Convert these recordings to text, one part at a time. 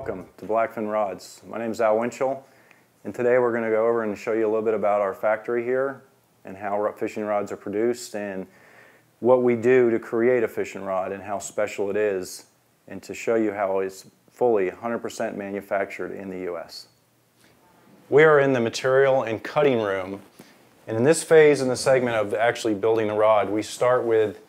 Welcome to Blackfin Rods. My name is Al Winchell, and today we're going to go over and show you a little bit about our factory here and how fishing rods are produced and what we do to create a fishing rod and how special it is, and to show you how it's fully 100% manufactured in the U.S. We are in the material and cutting room, and in this phase in the segment of actually building the rod, we start with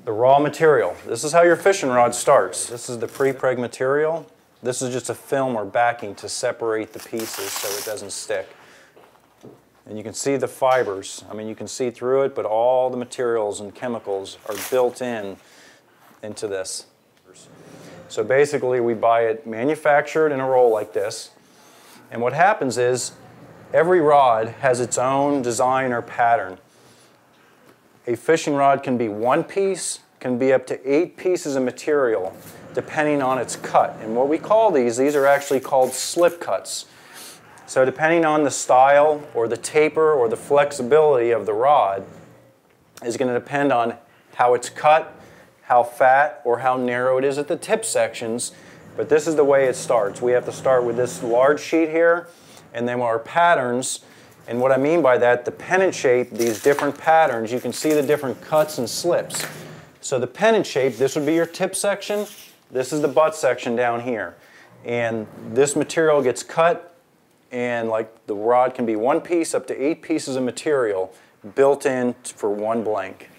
the raw material. This is how your fishing rod starts. This is the pre-preg material. This is just a film or backing to separate the pieces so it doesn't stick. And you can see the fibers. I mean, you can see through it, but all the materials and chemicals are built into this. So basically, we buy it manufactured in a roll like this. And what happens is, every rod has its own design or pattern. A fishing rod can be one piece, can be up to 8 pieces of material, depending on its cut. And what we call these are actually called slip cuts. So depending on the style or the taper or the flexibility of the rod is going to depend on how it's cut, how fat or how narrow it is at the tip sections. But this is the way it starts. We have to start with this large sheet here, and then our patterns. And what I mean by that, the pennant shape, these different patterns, you can see the different cuts and slips. So the pennant shape, this would be your tip section. This is the butt section down here. And this material gets cut, and like the rod can be one piece up to 8 pieces of material built in for one blank.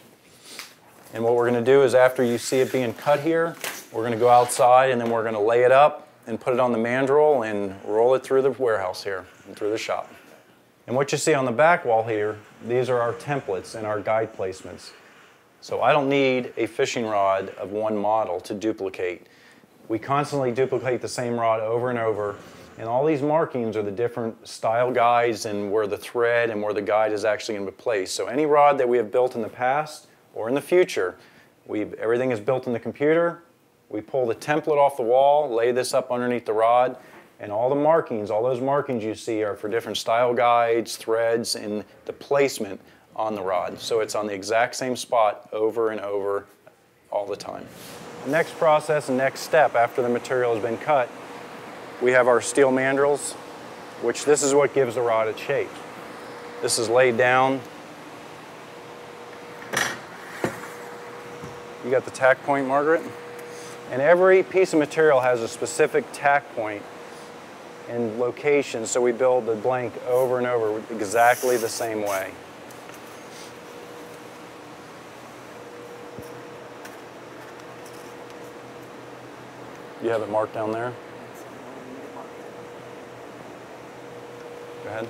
And what we're going to do is, after you see it being cut here, we're going to go outside and then we're going to lay it up and put it on the mandrel and roll it through the warehouse here and through the shop. And what you see on the back wall here, these are our templates and our guide placements. So I don't need a fishing rod of one model to duplicate. We constantly duplicate the same rod over and over, and all these markings are the different style guides and where the thread and where the guide is actually going to be placed. So any rod that we have built in the past or in the future, everything is built in the computer. We pull the template off the wall, lay this up underneath the rod, and all the markings, all those markings you see are for different style guides, threads, and the placement on the rod. So it's on the exact same spot over and over all the time. The next process and next step after the material has been cut, we have our steel mandrels, which this is what gives the rod its shape. This is laid down. You got the tack point, Margaret? And every piece of material has a specific tack point and location, so we build the blank over and over exactly the same way. You have it marked down there? Go ahead.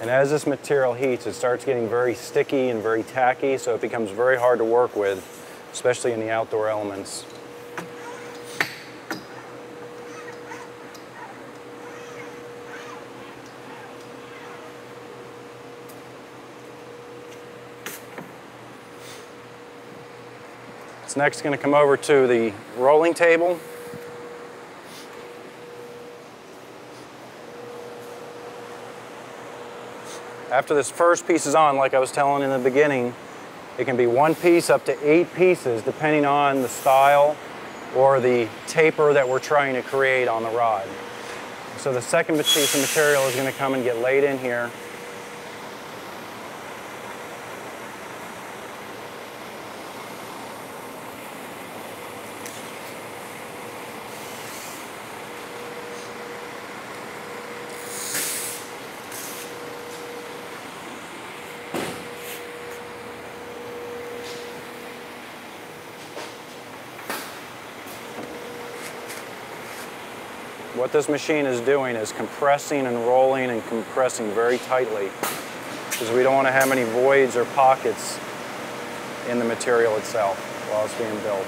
And as this material heats, it starts getting very sticky and very tacky, so it becomes very hard to work with, especially in the outdoor elements. It's next going to come over to the rolling table. After this first piece is on, like I was telling in the beginning, it can be one piece up to 8 pieces depending on the style or the taper that we're trying to create on the rod. So the second piece of material is going to come and get laid in here. What this machine is doing is compressing and rolling and compressing very tightly, because we don't want to have any voids or pockets in the material itself while it's being built.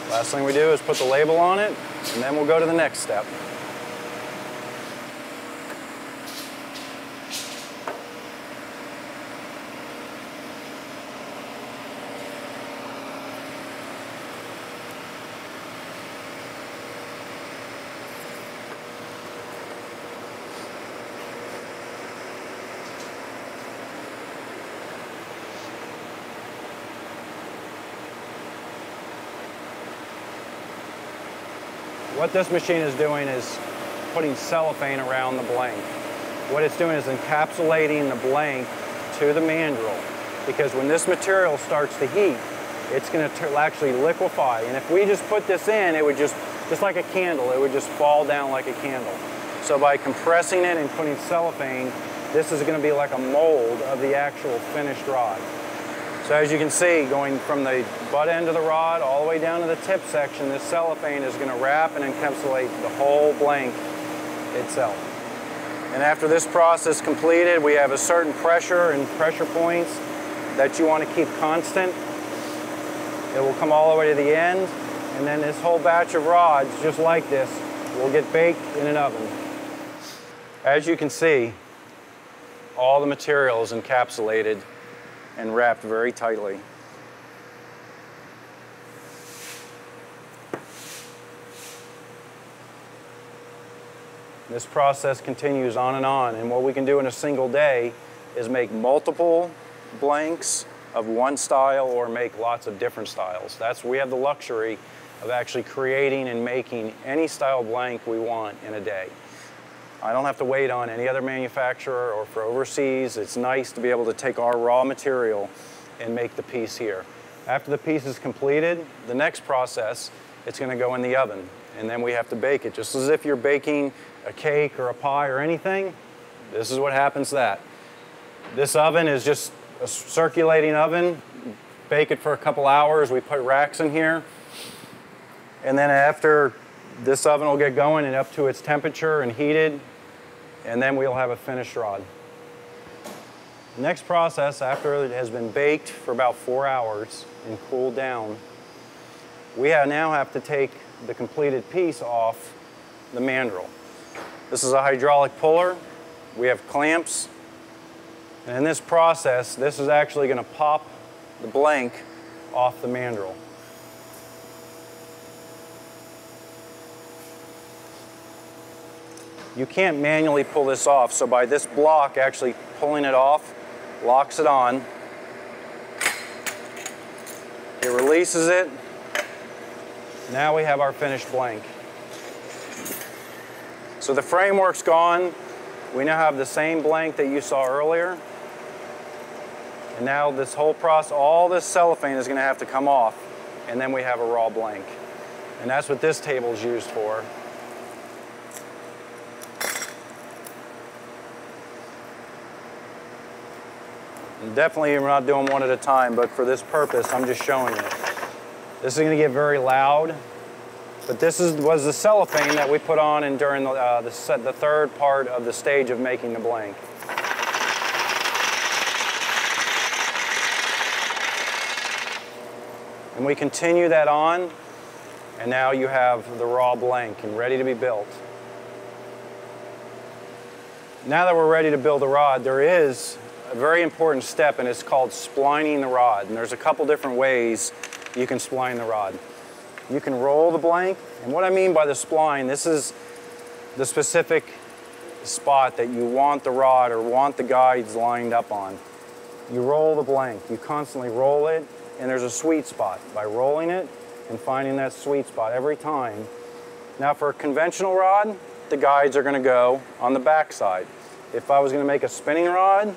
Last thing we do is put the label on it, and then we'll go to the next step. What this machine is doing is putting cellophane around the blank. What it's doing is encapsulating the blank to the mandrel, because when this material starts to heat, it's going to actually liquefy. And if we just put this in, it would just like a candle, it would just fall down like a candle. So by compressing it and putting cellophane, this is going to be like a mold of the actual finished rod. So as you can see, going from the butt end of the rod all the way down to the tip section, this cellophane is going to wrap and encapsulate the whole blank itself. And after this process completed, we have a certain pressure and pressure points that you want to keep constant. It will come all the way to the end, and then this whole batch of rods, just like this, will get baked in an oven. As you can see, all the material is encapsulated and wrapped very tightly. This process continues on, and what we can do in a single day is make multiple blanks of one style or make lots of different styles. We have the luxury of actually creating and making any style blank we want in a day. I don't have to wait on any other manufacturer or for overseas. It's nice to be able to take our raw material and make the piece here. After the piece is completed, the next process, it's going to go in the oven, and then we have to bake it. Just as if you're baking a cake or a pie or anything, this is what happens to that. This oven is just a circulating oven. Bake it for a couple hours. We put racks in here, and then after, this oven will get going and up to its temperature and heated, and then we'll have a finished rod. The next process, after it has been baked for about 4 hours and cooled down, we now have to take the completed piece off the mandrel. This is a hydraulic puller. We have clamps. And in this process, this is actually going to pop the blank off the mandrel. You can't manually pull this off, so by this block actually pulling it off, locks it on. It releases it. Now we have our finished blank. So the framework's gone. We now have the same blank that you saw earlier. And now this whole process, all this cellophane is going to have to come off, and then we have a raw blank. And that's what this table is used for. And definitely we're not doing one at a time, but for this purpose, I'm just showing you. This is going to get very loud, but this was the cellophane that we put on and during the third part of the stage of making the blank. And we continue that on, and now you have the raw blank and ready to be built. Now that we're ready to build a rod, there is a very important step, and it's called splining the rod. And there's a couple different ways you can spline the rod. You can roll the blank, and what I mean by the spline, this is the specific spot that you want the rod or want the guides lined up on. You roll the blank, you constantly roll it, and there's a sweet spot. By rolling it and finding that sweet spot every time. Now for a conventional rod, the guides are going to go on the back side. If I was going to make a spinning rod,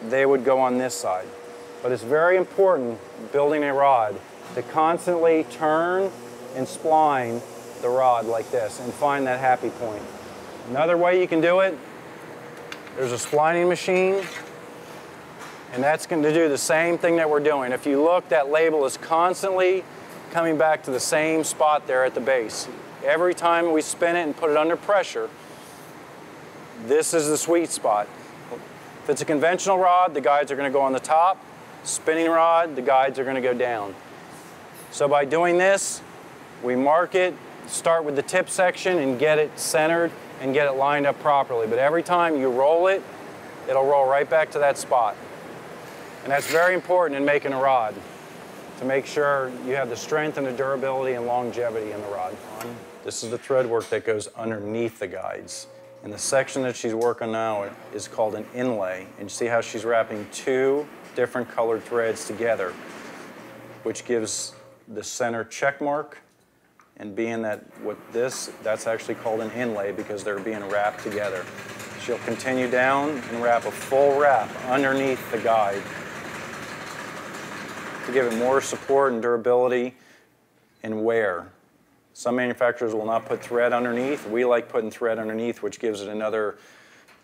they would go on this side. But it's very important, building a rod, to constantly turn and spline the rod like this and find that happy point. Another way you can do it, there's a splining machine, and that's going to do the same thing that we're doing. If you look, that label is constantly coming back to the same spot there at the base. Every time we spin it and put it under pressure, this is the sweet spot. If it's a conventional rod, the guides are going to go on the top. Spinning rod, the guides are going to go down. So by doing this, we mark it, start with the tip section and get it centered and get it lined up properly. But every time you roll it, it'll roll right back to that spot. And that's very important in making a rod, to make sure you have the strength and the durability and longevity in the rod. This is the thread work that goes underneath the guides. And the section that she's working now is called an inlay. And you see how she's wrapping two different colored threads together, which gives the center check mark And being that that's actually called an inlay because they're being wrapped together. She'll continue down and wrap a full wrap underneath the guide to give it more support and durability and wear. Some manufacturers will not put thread underneath. We like putting thread underneath, which gives it another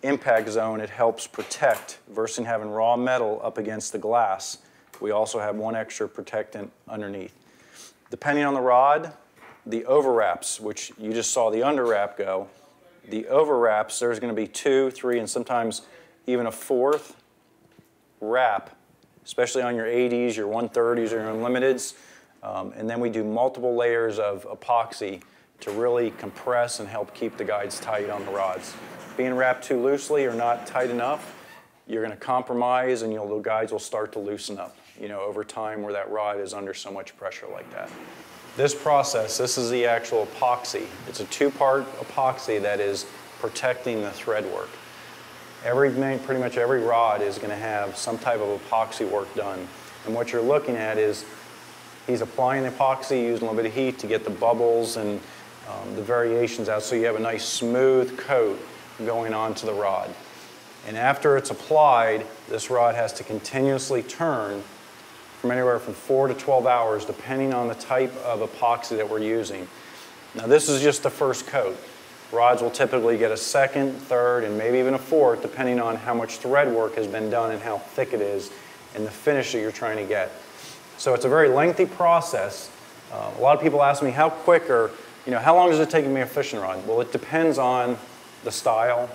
impact zone. It helps protect versus having raw metal up against the glass. We also have one extra protectant underneath. Depending on the rod, the overwraps, which you just saw the underwrap go, the overwraps, there's going to be 2, 3, and sometimes even a 4th wrap, especially on your 80s, your 130s, or your unlimiteds. And then we do multiple layers of epoxy to really compress and help keep the guides tight on the rods. Being wrapped too loosely or not tight enough, you're going to compromise and the guides will start to loosen up, over time where that rod is under so much pressure like that. This process, this is the actual epoxy. It's a 2-part epoxy that is protecting the thread work. Pretty much every rod is going to have some type of epoxy work done. And what you're looking at is he's applying the epoxy, using a little bit of heat to get the bubbles and the variations out so you have a nice smooth coat going onto the rod. And after it's applied, this rod has to continuously turn from anywhere from 4 to 12 hours depending on the type of epoxy that we're using. Now this is just the first coat. Rods will typically get a 2nd, 3rd, and maybe even a 4th depending on how much thread work has been done and how thick it is and the finish that you're trying to get. So it's a very lengthy process. A lot of people ask me how quick or how long does it take to make a fishing rod? Well, it depends on the style,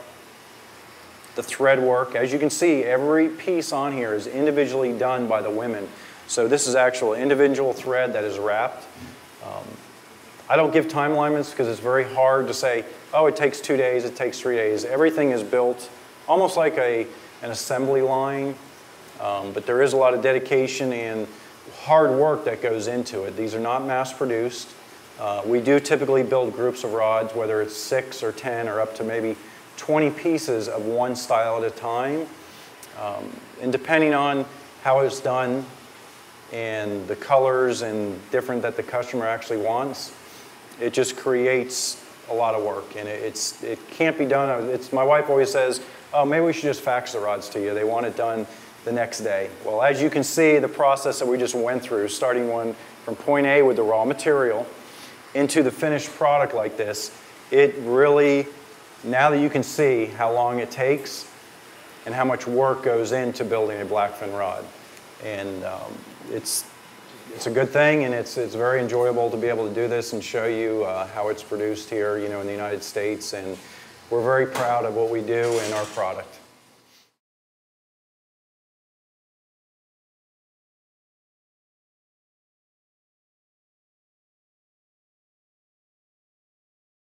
the thread work. As you can see, every piece on here is individually done by the women. So this is actual individual thread that is wrapped. I don't give time limits because it's very hard to say, oh, it takes 2 days, it takes 3 days. Everything is built almost like an assembly line, but there is a lot of dedication and hard work that goes into it. These are not mass produced. We do typically build groups of rods, whether it's 6 or 10 or up to maybe 20 pieces of one style at a time. And depending on how it's done and the colors and different that the customer actually wants, it just creates a lot of work. And it can't be done. My wife always says, oh, maybe we should just fax the rods to you. They want it done the next day. Well, as you can see, the process that we just went through, starting one from point A with the raw material into the finished product like this, it really, now that you can see how long it takes and how much work goes into building a blackfin rod. And it's a good thing, and it's very enjoyable to be able to do this and show you how it's produced here, in the United States. And we're very proud of what we do and our product.